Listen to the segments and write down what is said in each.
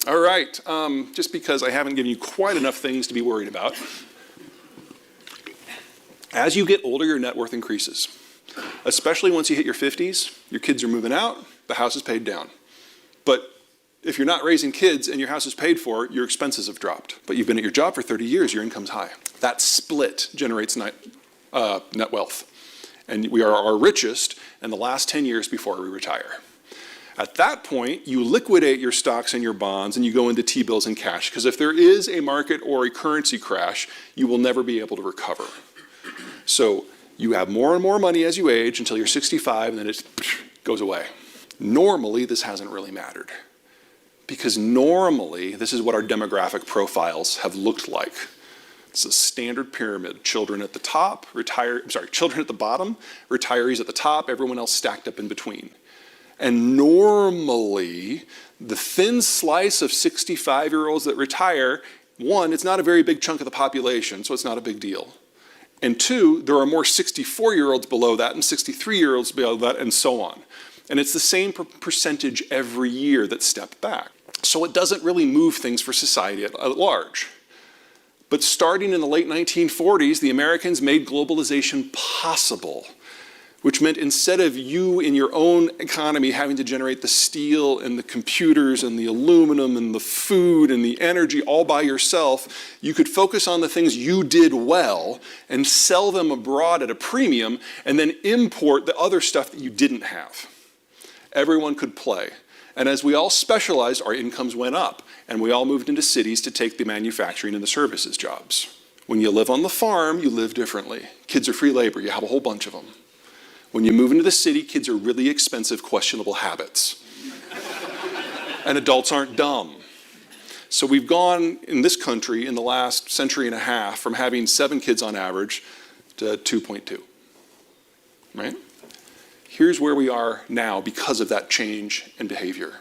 All right, just because I haven't given you quite enough things to be worried about. As you get older, your net worth increases. Especially once you hit your 50s, your kids are moving out, the house is paid down. But if you're not raising kids and your house is paid for, your expenses have dropped. But you've been at your job for 30 years, your income's high. That split generates net wealth. And we are our richest in the last 10 years before we retire. At that point, you liquidate your stocks and your bonds and you go into T-bills and cash, because if there is a market or a currency crash, you will never be able to recover. So you have more and more money as you age until you're 65 and then it goes away. Normally, this hasn't really mattered, because normally this is what our demographic profiles have looked like. It's a standard pyramid. Children at the top, children at the bottom, retirees at the top, everyone else stacked up in between. And normally, the thin slice of 65-year-olds that retire, one, it's not a very big chunk of the population, so it's not a big deal. And two, there are more 64-year-olds below that and 63-year-olds below that and so on. And it's the same percentage every year that step back. So it doesn't really move things for society at large. But starting in the late 1940s, the Americans made globalization possible, which meant instead of you in your own economy having to generate the steel and the computers and the aluminum and the food and the energy all by yourself, you could focus on the things you did well and sell them abroad at a premium and then import the other stuff that you didn't have. Everyone could play. And as we all specialized, our incomes went up, and we all moved into cities to take the manufacturing and the services jobs. When you live on the farm, you live differently. Kids are free labor, you have a whole bunch of them. When you move into the city, kids are really expensive, questionable habits. And adults aren't dumb. So we've gone in this country in the last century and a half from having 7 kids on average to 2.2, right? Here's where we are now because of that change in behavior.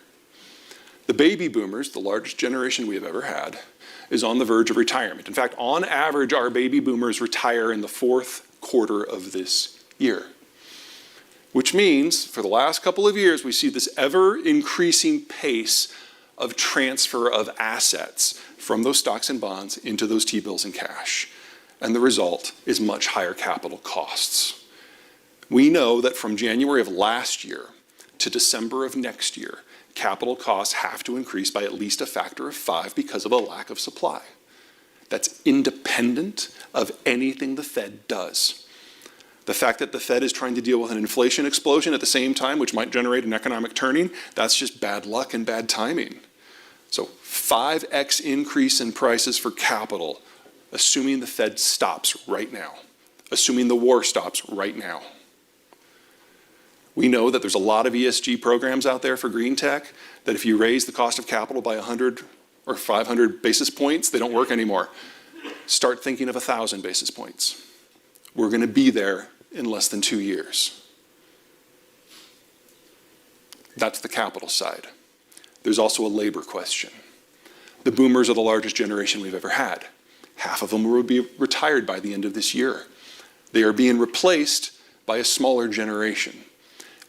The baby boomers, the largest generation we have ever had, is on the verge of retirement. In fact, on average, our baby boomers retire in the 4th quarter of this year. Which means, for the last couple of years, we see this ever-increasing pace of transfer of assets from those stocks and bonds into those T-bills and cash. And the result is much higher capital costs. We know that from January of last year to December of next year, capital costs have to increase by at least a factor of 5 because of a lack of supply. That's independent of anything the Fed does. The fact that the Fed is trying to deal with an inflation explosion at the same time, which might generate an economic turning, that's just bad luck and bad timing. So 5x increase in prices for capital, assuming the Fed stops right now, assuming the war stops right now. We know that there's a lot of ESG programs out there for green tech that if you raise the cost of capital by 100 or 500 basis points, they don't work anymore. Start thinking of 1,000 basis points. We're going to be there in less than 2 years. That's the capital side. There's also a labor question. The boomers are the largest generation we've ever had. Half of them will be retired by the end of this year. They are being replaced by a smaller generation.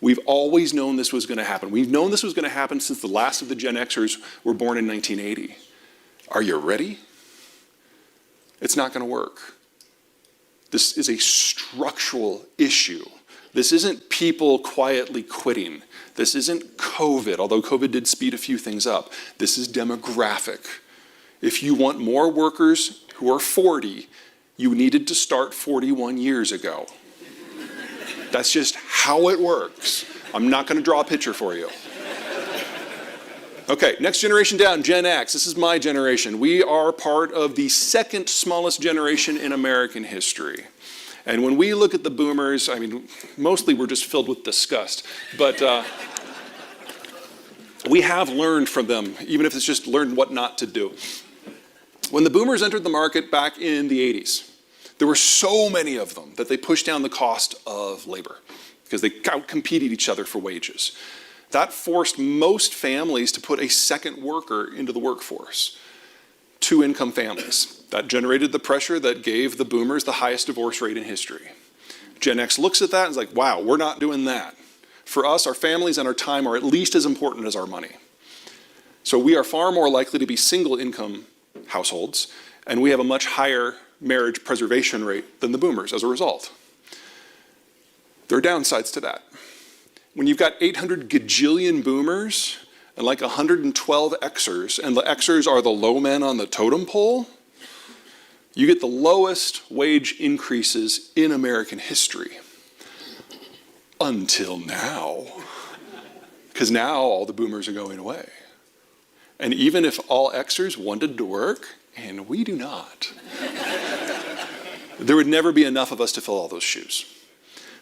We've always known this was going to happen. We've known this was going to happen since the last of the Gen Xers were born in 1980. Are you ready? It's not going to work. This is a structural issue. This isn't people quietly quitting. This isn't COVID, although COVID did speed a few things up. This is demographic. If you want more workers who are 40, you needed to start 41 years ago. That's just how it works. I'm not going to draw a picture for you. Okay, next generation down, Gen X. This is my generation. We are part of the 2nd smallest generation in American history. And when we look at the boomers, I mean, mostly we're just filled with disgust. But we have learned from them, even if it's just learned what not to do. When the boomers entered the market back in the 80s, there were so many of them that they pushed down the cost of labor because they competed each other for wages. That forced most families to put a second worker into the workforce. 2-income families. That generated the pressure that gave the boomers the highest divorce rate in history. Gen X looks at that and is like, wow, we're not doing that. For us, our families and our time are at least as important as our money. So we are far more likely to be single income households, and we have a much higher marriage preservation rate than the boomers as a result. There are downsides to that. When you've got 800 gajillion boomers and like 112 Xers, and the Xers are the low men on the totem pole, you get the lowest wage increases in American history. Until now. Because now all the boomers are going away. And even if all Xers wanted to work, and we do not, there would never be enough of us to fill all those shoes.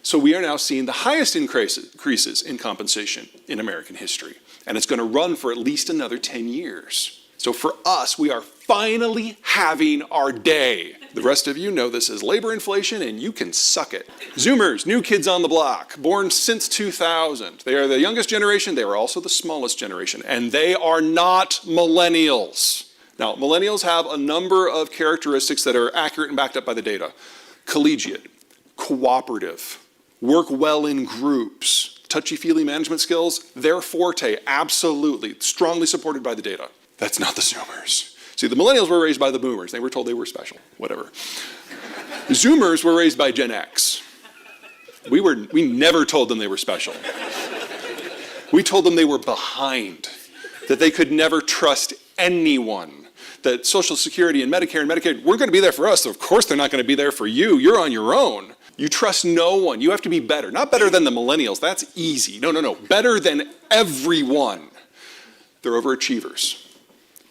So we are now seeing the highest increases in compensation in American history. And it's going to run for at least another 10 years. So for us, we are finally having our day. The rest of you know this is labor inflation, and you can suck it. Zoomers, new kids on the block, born since 2000. They are the youngest generation. They are also the smallest generation. And they are not millennials. Now, millennials have a number of characteristics that are accurate and backed up by the data. Collegiate, cooperative, work well in groups, touchy-feely management skills, their forte, absolutely, strongly supported by the data. That's not the Zoomers. See, the millennials were raised by the boomers. They were told they were special, whatever. Zoomers were raised by Gen X. We never told them they were special. We told them they were behind, that they could never trust anyone, that Social Security and Medicaid weren't going to be there for us, so of course they're not going to be there for you. You're on your own. You trust no one. You have to be better. Not better than the millennials. That's easy. No. Better than everyone. They're overachievers.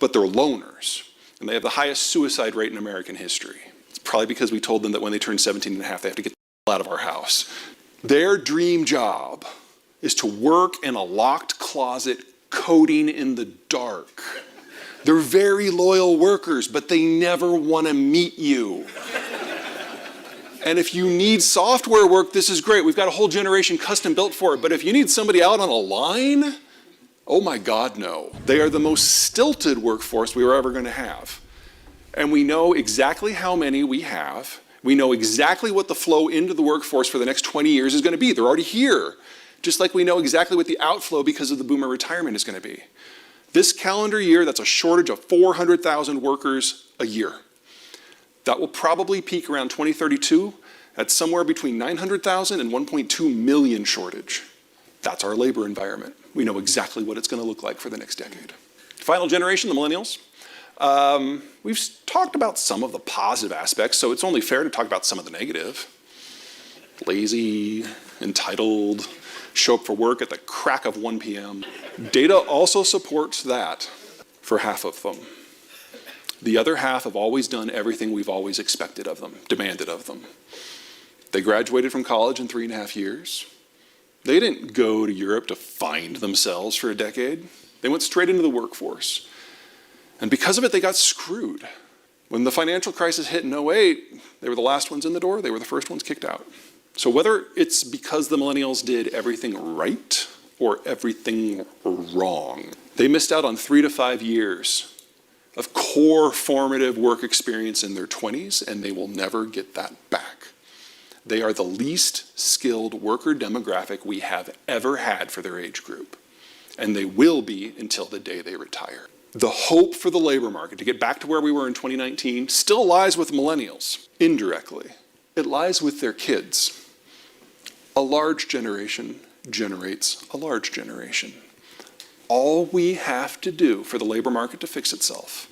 But they're loners, and they have the highest suicide rate in American history. It's probably because we told them that when they turn 17 and a half, they have to get the hell out of our house. Their dream job is to work in a locked closet coding in the dark. They're very loyal workers, but they never want to meet you. And if you need software work, this is great. We've got a whole generation custom built for it, but if you need somebody out on a line, oh my God, no. They are the most stilted workforce we were ever going to have. And we know exactly how many we have. We know exactly what the flow into the workforce for the next 20 years is going to be. They're already here. Just like we know exactly what the outflow because of the boomer retirement is going to be. This calendar year, that's a shortage of 400,000 workers a year. That will probably peak around 2032 at somewhere between 900,000 and 1.2 million shortage. That's our labor environment. We know exactly what it's going to look like for the next decade. Final generation, the millennials. We've talked about some of the positive aspects, so it's only fair to talk about some of the negative. Lazy, entitled, show up for work at the crack of 1 p.m. Data also supports that for half of them. The other half have always done everything we've always expected of them, demanded of them. They graduated from college in 3.5 years. They didn't go to Europe to find themselves for a decade. They went straight into the workforce. And because of it, they got screwed. When the financial crisis hit in 2008, they were the last ones in the door. They were the first ones kicked out. So whether it's because the millennials did everything right or everything wrong, they missed out on 3 to 5 years of core formative work experience in their 20s, and they will never get that back. They are the least skilled worker demographic we have ever had for their age group. And they will be until the day they retire. The hope for the labor market to get back to where we were in 2019 still lies with millennials, indirectly. It lies with their kids. A large generation generates a large generation. All we have to do for the labor market to fix itself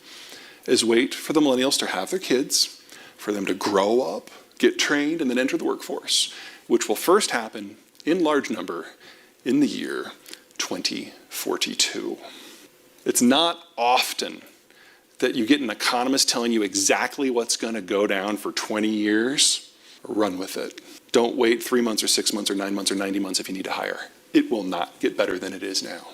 is wait for the millennials to have their kids, for them to grow up, get trained, and then enter the workforce, which will first happen in large number in the year 2042. It's not often that you get an economist telling you exactly what's going to go down for 20 years. Run with it. Don't wait 3 months or 6 months or 9 months or 90 months if you need to hire. It will not get better than it is now.